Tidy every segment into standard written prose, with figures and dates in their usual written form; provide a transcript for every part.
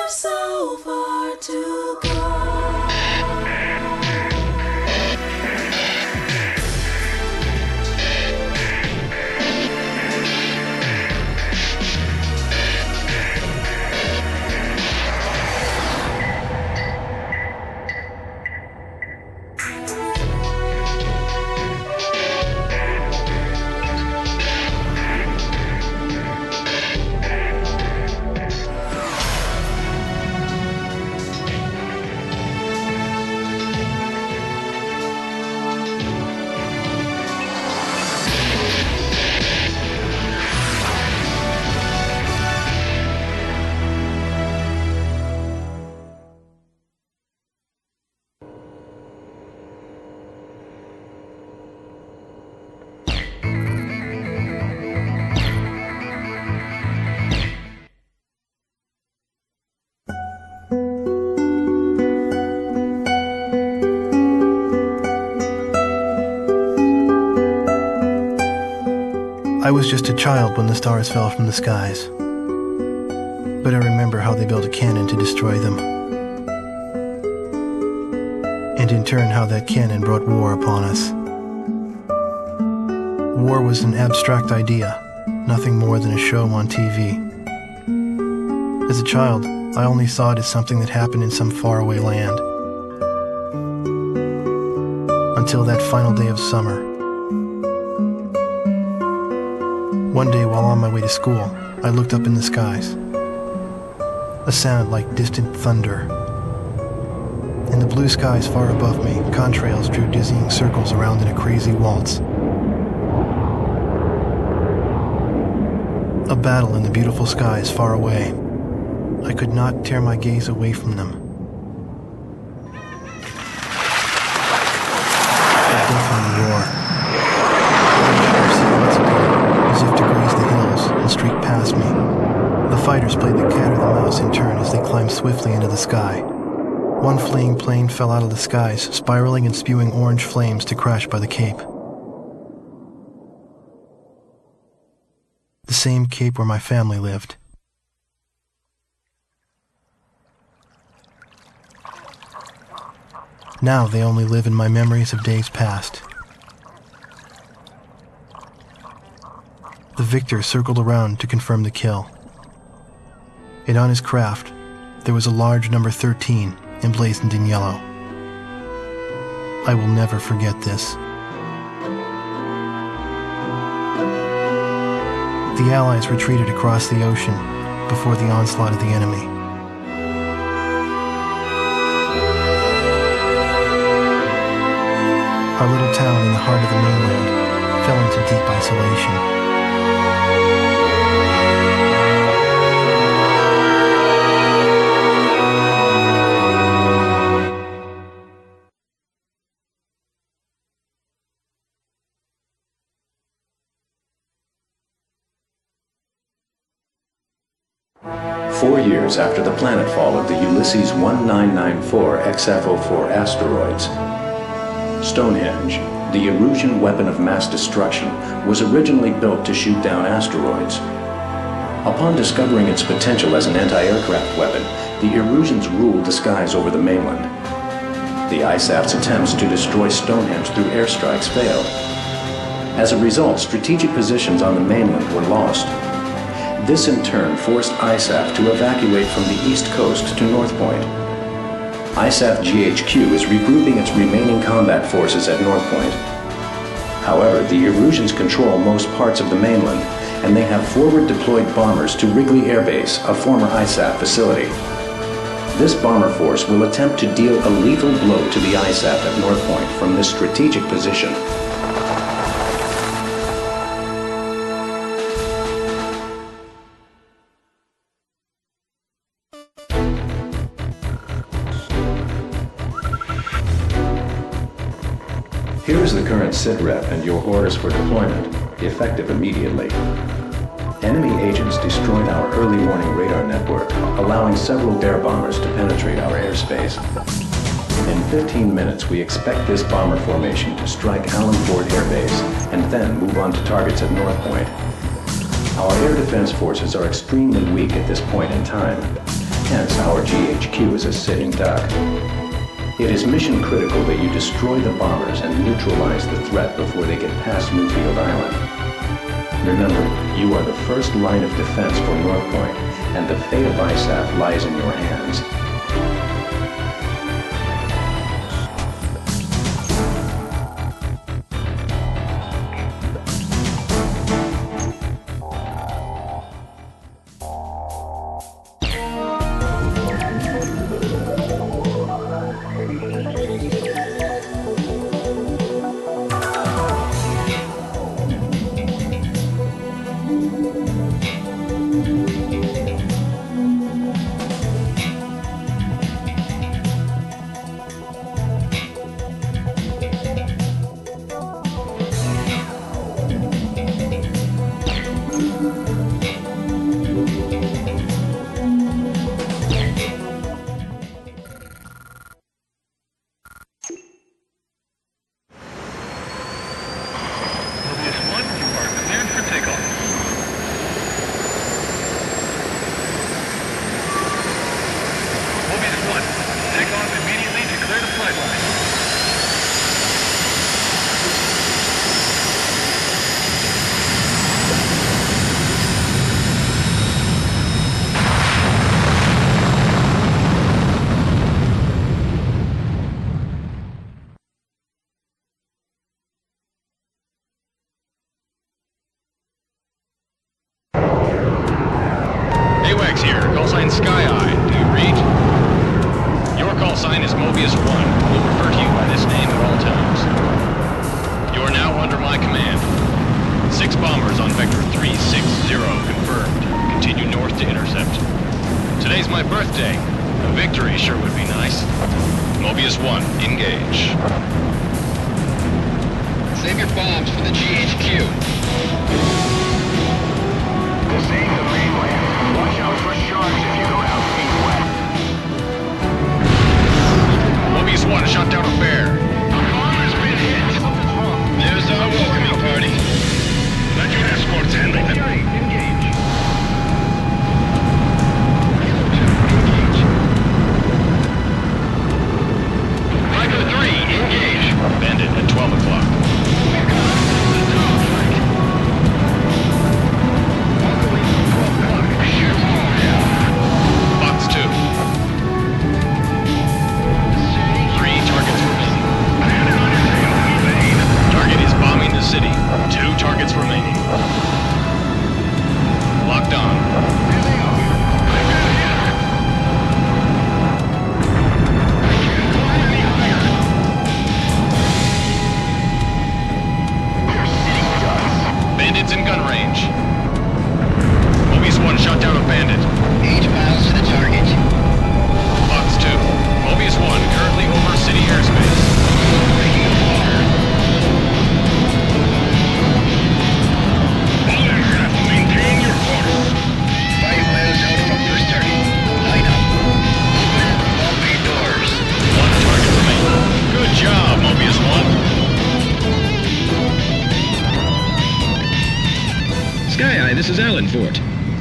So far to go. I was just a child when the stars fell from the skies, but I remember how they built a cannon to destroy them, and in turn how that cannon brought war upon us. War was an abstract idea, nothing more than a show on TV. As a child, I only saw it as something that happened in some faraway land. Until that final day of summer. One day while on my way to school, I looked up in the skies. A sound like distant thunder. In the blue skies far above me, contrails drew dizzying circles around in a crazy waltz. A battle in the beautiful skies far away. I could not tear my gaze away from them. A deafening roar. As if to graze the hills and streak past me. The fighters played the cat or the mouse in turn as they climbed swiftly into the sky. One fleeing plane fell out of the skies, spiraling and spewing orange flames to crash by the Cape. The same Cape where my family lived. Now they only live in my memories of days past. The victor circled around to confirm the kill. And on his craft, there was a large number 13 emblazoned in yellow. I will never forget this. The Allies retreated across the ocean before the onslaught of the enemy. Our little town in the heart of the mainland fell into deep isolation. Years after the planetfall of the Ulysses 1994 XF04 asteroids, Stonehenge, the Erusian weapon of mass destruction, was originally built to shoot down asteroids. Upon discovering its potential as an anti-aircraft weapon, the Erusians ruled the skies over the mainland. The ISAF's attempts to destroy Stonehenge through airstrikes failed. As a result, strategic positions on the mainland were lost. This in turn forced ISAF to evacuate from the east coast to North Point. ISAF GHQ is regrouping its remaining combat forces at North Point. However, the Erusians control most parts of the mainland, and they have forward deployed bombers to Wrigley Air Base, a former ISAF facility. This bomber force will attempt to deal a lethal blow to the ISAF at North Point from this strategic position. Here is the current sitrep and your orders for deployment, effective immediately. Enemy agents destroyed our early warning radar network, allowing several air bombers to penetrate our airspace. In 15 minutes, we expect this bomber formation to strike Allen Ford Air Base and then move on to targets at North Point. Our air defense forces are extremely weak at this point in time, hence our GHQ is a sitting duck. It is mission critical that you destroy the bombers and neutralize the threat before they get past Newfield Island. Remember, you are the first line of defense for North Point, and the fate of ISAF lies in your hands.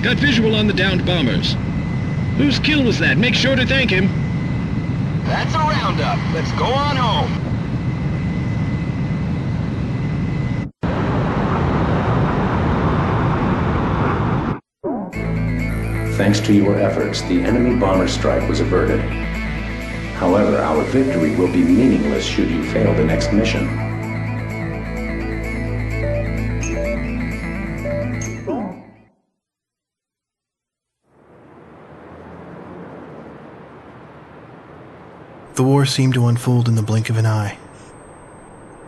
Got visual on the downed bombers. Whose kill was that? Make sure to thank him. That's a roundup. Let's go on home. Thanks to your efforts, the enemy bomber strike was averted. However, our victory will be meaningless should you fail the next mission. The war seemed to unfold in the blink of an eye.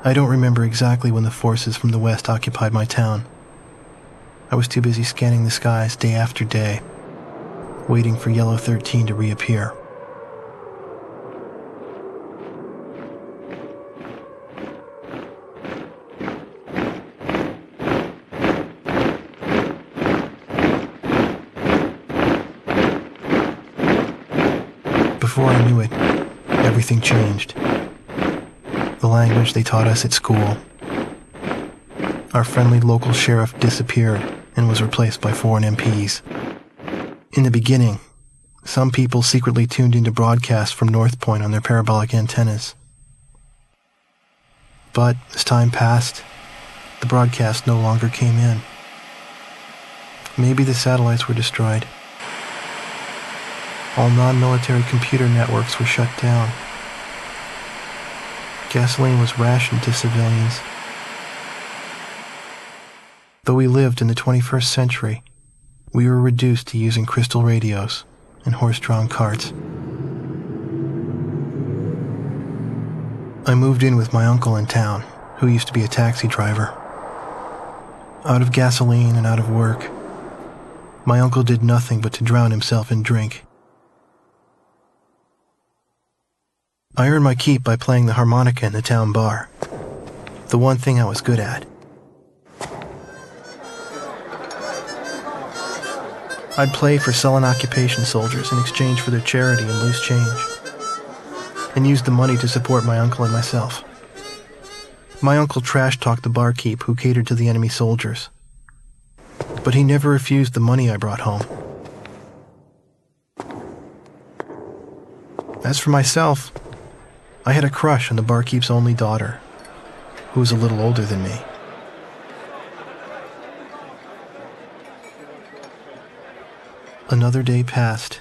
I don't remember exactly when the forces from the west occupied my town. I was too busy scanning the skies day after day, waiting for Yellow 13 to reappear. 」 . 「」 . 」 . 」 . 」」 . 」」」 . 」」」」」」」」」」」」」」」」」」」」」」」」」」」」」」」」」」」」」」」」」 . 」」」 . 」」」 . 」」」 . 」」」 . 」」」 . 」」」 . 3 targets remaining. Good job, Mobius 1. before I knew it, everything changed. The language they taught us at school. Our friendly local sheriff disappeared and was replaced by foreign MPs. In the beginning, some people secretly tuned into broadcasts from North Point on their parabolic antennas. But as time passed, the broadcast no longer came in. Maybe the satellites were destroyed. All non-military computer networks were shut down. Gasoline was rationed to civilians. Though we lived in the 21st century, we were reduced to using crystal radios and horse-drawn carts. I moved in with my uncle in town, who used to be a taxi driver. Out of gasoline and out of work, my uncle did nothing but to drown himself in drink. I earned my keep by playing the harmonica in the town bar, the one thing I was good at. I'd play for sullen occupation soldiers in exchange for their charity and loose change, and used the money to support my uncle and myself. My uncle trash-talked the barkeep who catered to the enemy soldiers, but he never refused the money I brought home. As for myself, I had a crush on the barkeep's only daughter, who was a little older than me. Another day passed,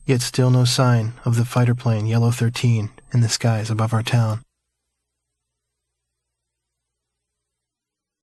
yet still no sign of the fighter plane Yellow 13 in the skies above our town.